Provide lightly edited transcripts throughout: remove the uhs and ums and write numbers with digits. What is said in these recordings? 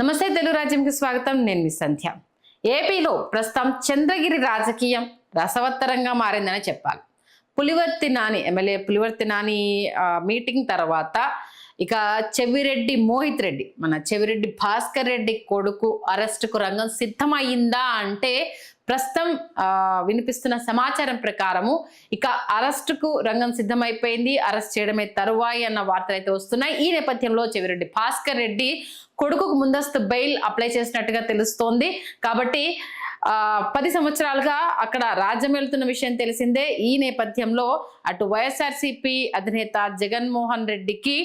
నమస్తే తెలుగు రాజ్యంకి స్వాగతం. నేను మీ సంధ్య. ఏపీలో ప్రస్తుతం చంద్రగిరి రాజకీయం రసవత్తరంగా మారిందని చెప్పాలి. పులివర్తి నాని ఎమ్మెల్యే పులివర్తి నాని మీటింగ్ తర్వాత ఇక చెవిరెడ్డి మోహిత్ రెడ్డి, మన చెవిరెడ్డి భాస్కర్ రెడ్డి కొడుకు అరెస్టుకు రంగం సిద్ధమైందా అంటే ప్రస్తుతం వినిపిస్తున్న సమాచారం ప్రకారము ఇక అరెస్టుకు రంగం సిద్ధమైపోయింది. అరెస్ట్ చేయడమే తరువాయి అన్న వార్తలు అయితే వస్తున్నాయి. ఈ నేపథ్యంలో చెవిరెడ్డి భాస్కర్ రెడ్డి కొడుకుకు ముందస్తు బెయిల్ అప్లై చేసినట్టుగా తెలుస్తోంది. కాబట్టి 10 సంవత్సరాలుగా అక్కడ రాజ్యం వెళ్తున్న విషయం తెలిసిందే. ఈ నేపథ్యంలో అటు వైఎస్ఆర్సీపీ అధినేత జగన్మోహన్ రెడ్డికి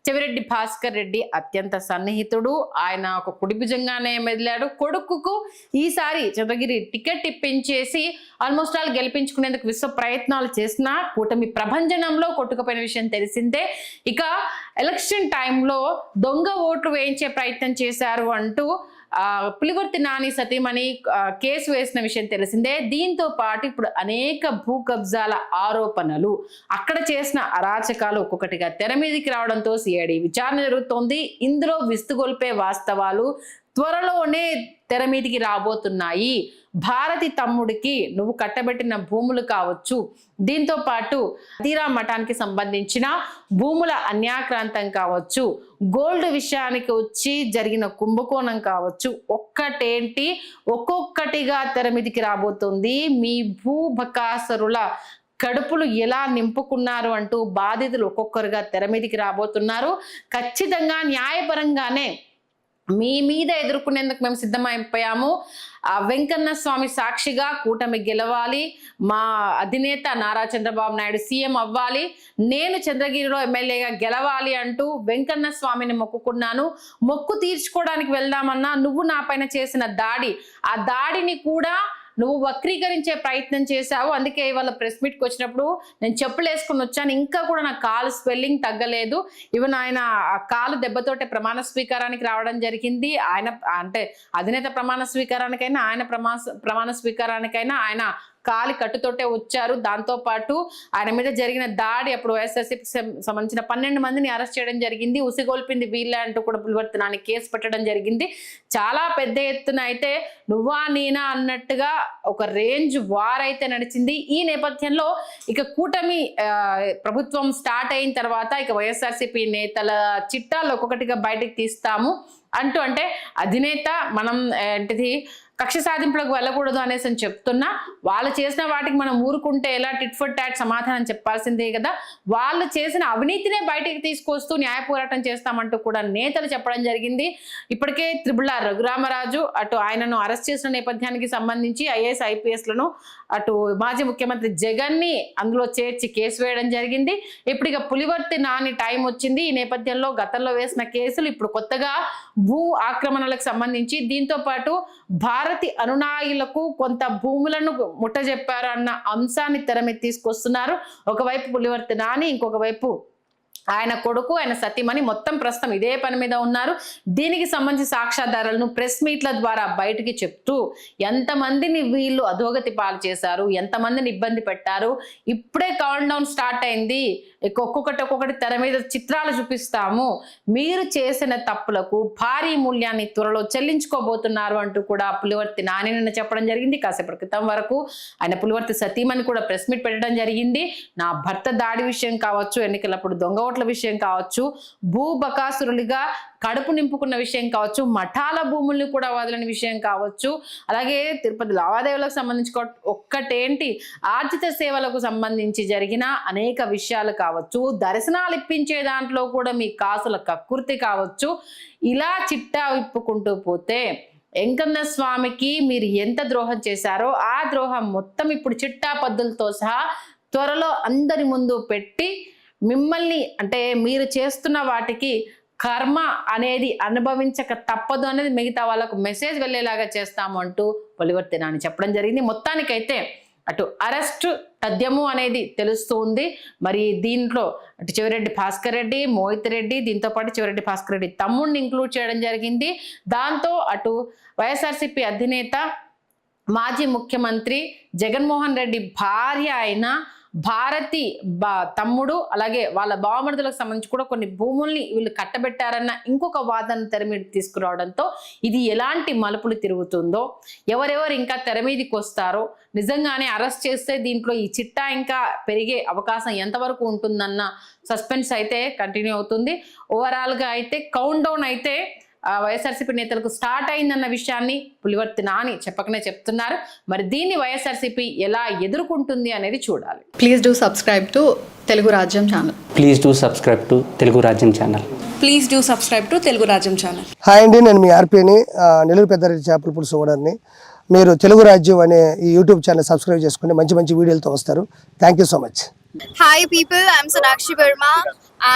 చెవిరెడ్డి భాస్కర్ రెడ్డి అత్యంత సన్నిహితుడు. ఆయన ఒక కుడిభుజంగానే మెదిలాడు. కొడుకుకు ఈసారి చంద్రగిరి టికెట్ ఇప్పించేసి ఆల్మోస్ట్ ఆల్ గెలిపించుకునేందుకు విశ్వ ప్రయత్నాలు చేసిన కూటమి ప్రభంజనంలో కొట్టుకుపోయిన విషయం తెలిసిందే. ఇక ఎలక్షన్ టైంలో దొంగ ఓట్లు వేయించే ప్రయత్నం చేశారు అంటూ పులివర్తి నాని సతీమణి కేసు వేసిన విషయం తెలిసిందే. దీంతో పాటు ఇప్పుడు అనేక భూ కబ్జాల ఆరోపణలు, అక్కడ చేసిన అరాచకాలు ఒక్కొక్కటిగా తెర మీదికి రావడంతో సిఐడి విచారణ జరుగుతోంది. ఇందులో విస్తుగొల్పే వాస్తవాలు త్వరలోనే తెర మీదికి రాబోతున్నాయి. భారతి తమ్ముడికి నువ్వు కట్టబెట్టిన భూములు కావచ్చు, దీంతో పాటు అతీరా మఠానికి సంబంధించిన భూముల అన్యాక్రాంతం కావచ్చు, గోల్డ్ విషయానికి వచ్చి జరిగిన కుంభకోణం కావచ్చు, ఒక్కటేంటి ఒక్కొక్కటిగా తెర మీదికి రాబోతుంది. మీ భూబకాసురుల కడుపులు ఎలా నింపుకున్నారు అంటూ బాధితులు ఒక్కొక్కరుగా తెర మీదికి రాబోతున్నారు. ఖచ్చితంగా న్యాయపరంగానే మీ మీద ఎదుర్కొనేందుకు మేము సిద్ధమైపోయాము. వెంకన్న స్వామి సాక్షిగా కూటమి గెలవాలి, మా అధినేత నారా చంద్రబాబు నాయుడు సీఎం అవ్వాలి, నేను చంద్రగిరిలో ఎమ్మెల్యేగా గెలవాలి అంటూ వెంకన్న స్వామిని మొక్కుకున్నాను. మొక్కు తీర్చుకోవడానికి వెళ్దామన్నా నువ్వు నా పైన చేసిన దాడి, ఆ దాడిని కూడా నువ్వు వక్రీకరించే ప్రయత్నం చేశావు. అందుకే ఇవాళ ప్రెస్ మీట్కి వచ్చినప్పుడు నేను చెప్పులు వేసుకుని వచ్చాను, ఇంకా కూడా నా కాలు స్వెల్లింగ్ తగ్గలేదు. ఈవెన్ ఆయన ఆ కాలు దెబ్బతోటే ప్రమాణ స్వీకారానికి రావడం జరిగింది. ఆయన అంటే అధినేత ప్రమాణ స్వీకారానికైనా ఆయన ప్రమాణ స్వీకారానికైనా ఆయన కాలి కట్టుతోటే వచ్చారు. దాంతో పాటు ఆయన మీద జరిగిన దాడి అప్పుడు వైఎస్ఆర్సీపీకి సంబంధించిన 12 మందిని అరెస్ట్ చేయడం జరిగింది. ఉసిగొల్పింది వీళ్ళే అంటూ కూడా పులివర్తి నాని కేసు పెట్టడం జరిగింది. చాలా పెద్ద ఎత్తున అయితే నువ్వా నేనా అన్నట్టుగా ఒక రేంజ్ వార్ అయితే నడిచింది. ఈ నేపథ్యంలో ఇక కూటమి ప్రభుత్వం స్టార్ట్ అయిన తర్వాత ఇక వైఎస్ఆర్సీపీ నేతల చిట్టాలు ఒక్కొక్కటిగా బయటకు తీస్తాము అంటూ, అంటే అధినేత మనం ఏంటిది కక్ష సాధింపులకు వెళ్ళకూడదు అనేసి అని చెప్తున్నా, వాళ్ళు చేసిన వాటికి మనం ఊరుకుంటే ఎలా, టిట్ ఫర్ టాట్ సమాధానం చెప్పాల్సిందే కదా. వాళ్ళు చేసిన అవినీతినే బయటికి తీసుకొస్తూ న్యాయ పోరాటం చేస్తామంటూ కూడా నేతలు చెప్పడం జరిగింది. ఇప్పటికే త్రిబుల్-ఆర్ రఘురామరాజు అటు ఆయనను అరెస్ట్ చేసిన నేపథ్యానికి సంబంధించి ఐఏఎస్ ఐపీఎస్లను అటు మాజీ ముఖ్యమంత్రి జగన్ని అందులో చేర్చి కేసు వేయడం జరిగింది. ఇప్పుడు ఇక పులివర్తి నాని టైం వచ్చింది. ఈ నేపథ్యంలో గతంలో వేసిన కేసులు ఇప్పుడు కొత్తగా భూ ఆక్రమణలకు సంబంధించి, దీంతో పాటు భారతి అనునాయులకు కొంత భూములను ముట్టజెప్పారు అన్న అంశాన్ని తెర మీద తీసుకొస్తున్నారు. ఒకవైపు పులివర్తి నాని, ఇంకొక వైపు ఆయన కొడుకు, ఆయన సతీమణి మొత్తం ప్రస్తుతం ఇదే పని మీద ఉన్నారు. దీనికి సంబంధించి సాక్ష్యాధారాలను ప్రెస్ మీట్ల ద్వారా బయటికి చెప్తూ ఎంతమందిని వీళ్ళు అధోగతి పాలు చేశారు, ఎంతమందిని ఇబ్బంది పెట్టారు, ఇప్పుడే కౌంట్ డౌన్ స్టార్ట్ అయింది, ఒక్కొక్కటి తెర మీద చిత్రాలు చూపిస్తాము, మీరు చేసిన తప్పులకు భారీ మూల్యాన్ని త్వరలో చెల్లించుకోబోతున్నారు అంటూ కూడా పులివర్తి నాని నిన్న చెప్పడం జరిగింది. కాసేపటి క్రితం వరకు ఆయన పులివర్తి సతీమణి కూడా ప్రెస్ మీట్ పెట్టడం జరిగింది. నా భర్త దాడి విషయం కావచ్చు, ఎన్నికలప్పుడు దొంగ ఓట్ల విషయం కావచ్చు, భూ బకాసురులుగా కడుపు నింపుకున్న విషయం కావచ్చు, మఠాల భూముల్ని కూడా వదలని విషయం కావచ్చు, అలాగే తిరుపతి లావాదేవీలకు సంబంధించి ఒక్కటేంటి ఆర్జిత సేవలకు సంబంధించి జరిగిన అనేక విషయాలు కావచ్చు, దర్శనాలు ఇప్పించే దాంట్లో కూడా మీ కాసుల కక్కుర్తి కావచ్చు, ఇలా చిట్టా విప్పుకుంటూ పోతే వెంకన్న స్వామికి మీరు ఎంత ద్రోహం చేశారో ఆ ద్రోహం మొత్తం ఇప్పుడు చిట్టా పద్దులతో సహా త్వరలో అందరి ముందు పెట్టి మిమ్మల్ని, అంటే మీరు చేస్తున్న వాటికి కర్మ అనేది అనుభవించక తప్పదు అనేది మిగతా వాళ్ళకు మెసేజ్ వెళ్ళేలాగా చేస్తాము అంటూ పులివర్తి నాని చెప్పడం జరిగింది. మొత్తానికైతే అటు అరెస్ట్ తథ్యము అనేది తెలుస్తుంది. మరి దీంట్లో అటు చెవిరెడ్డి భాస్కర్ రెడ్డి, మోహిత్ రెడ్డి, దీంతో పాటు చెవిరెడ్డి భాస్కర్ రెడ్డి తమ్ముడిని ఇంక్లూడ్ చేయడం జరిగింది. దాంతో అటు వైఎస్ఆర్సీపీ అధినేత మాజీ ముఖ్యమంత్రి జగన్మోహన్ రెడ్డి భార్య అయిన భారతి తమ్ముడు అలాగే వాళ్ళ బావమరుదులకు సంబంధించి కూడా కొన్ని భూముల్ని వీళ్ళు కట్టబెట్టారన్న ఇంకొక వాదన తెర మీద తీసుకురావడంతో ఇది ఎలాంటి మలుపులు తిరుగుతుందో, ఎవరెవరు ఇంకా తెర మీదకి వస్తారో, నిజంగానే అరెస్ట్ చేస్తే దీంట్లో ఈ చిట్టా ఇంకా పెరిగే అవకాశం ఎంతవరకు ఉంటుందన్న సస్పెన్స్ అయితే కంటిన్యూ అవుతుంది. ఓవరాల్గా అయితే కౌంట్ డౌన్ అయితే వైఎస్ఆర్సీపీ నేతలకు స్టార్ట్ అయిందన్న విషయాన్ని పులివర్తి నాని చెప్పకనే చెప్తున్నారు. మరి దీన్ని వైఎస్ఆర్సీపీ ఎలా ఎదుర్కొంటుంది అనేది చూడాలి. Please do subscribe to Telugu Rajyam channel. Please do subscribe to Telugu Rajyam channel. Please do subscribe to Telugu Rajyam channel. Hi అండి, నేను మీ ఆర్పీని, నెల్లూరు పెద్దారెడ్డి చేపల పులుసు ఓనర్ని. మీరు తెలుగు రాజ్యం అనే ఈ యూట్యూబ్ ఛానల్ సబ్స్క్రైబ్ చేసుకుని మంచి మంచి వీడియోలతో వస్తారు. Thank you so much. Hi people, I'm Sonakshi Verma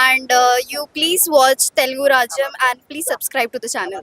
and you please watch Telugu Rajyam and please subscribe to the channel.